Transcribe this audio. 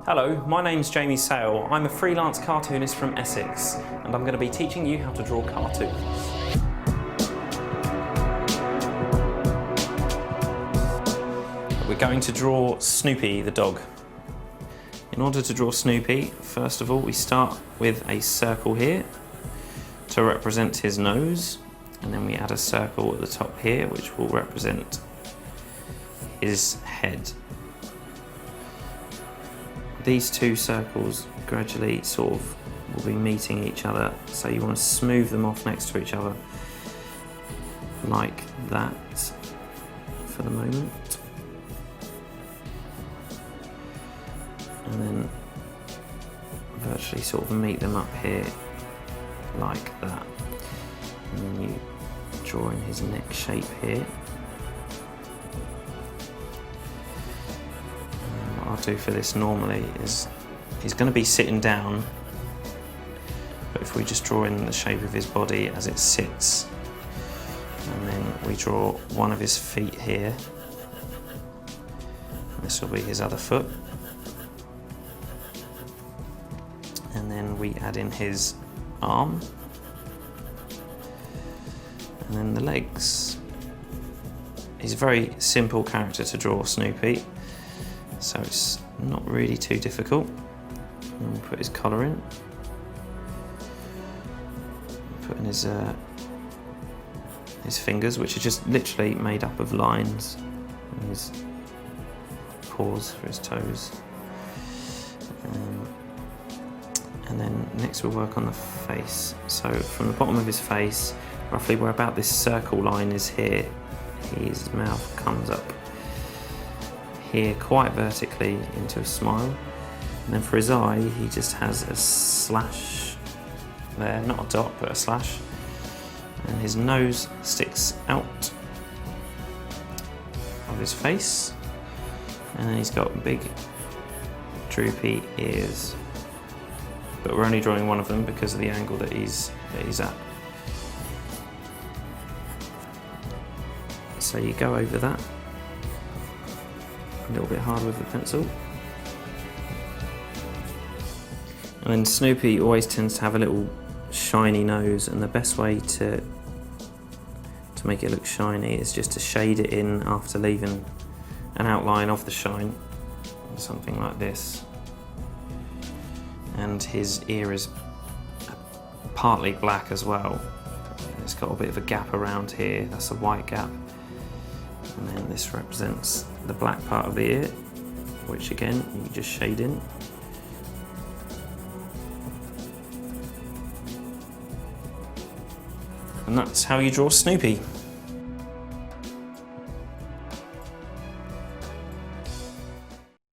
Hello, my name's Jamie Sale. I'm a freelance cartoonist from Essex, and I'm going to be teaching you how to draw cartoons. We're going to draw Snoopy the dog. In order to draw Snoopy, first of all we start with a circle here to represent his nose, and then we add a circle at the top here which will represent his head. These two circles gradually sort of will be meeting each other, so you want to smooth them off next to each other like that for the moment. And then virtually sort of meet them up here like that. And then you draw in his neck shape here. What I'll do for this normally is he's going to be sitting down, but if we just draw in the shape of his body as it sits, and then we draw one of his feet here, this will be his other foot, and then we add in his arm, and then the legs. He's a very simple character to draw, Snoopy, so it's not really too difficult. And we'll put his collar in, put in his fingers, which are just literally made up of lines, and his paws for his toes. And then next we'll work on the face. So from the bottom of his face, roughly where about this circle line is here, his mouth comes up here quite vertically into a smile. And then for his eye, he just has a slash there, not a dot, but a slash. And his nose sticks out of his face. And then he's got big droopy ears. But we're only drawing one of them because of the angle that he's at. So you go over that a little bit hard with the pencil. And then Snoopy always tends to have a little shiny nose, and the best way to make it look shiny is just to shade it in after leaving an outline of the shine, something like this. And his ear is partly black as well. It's got a bit of a gap around here, that's a white gap. And then this represents the black part of the ear, which again, you just shade in. And that's how you draw Snoopy.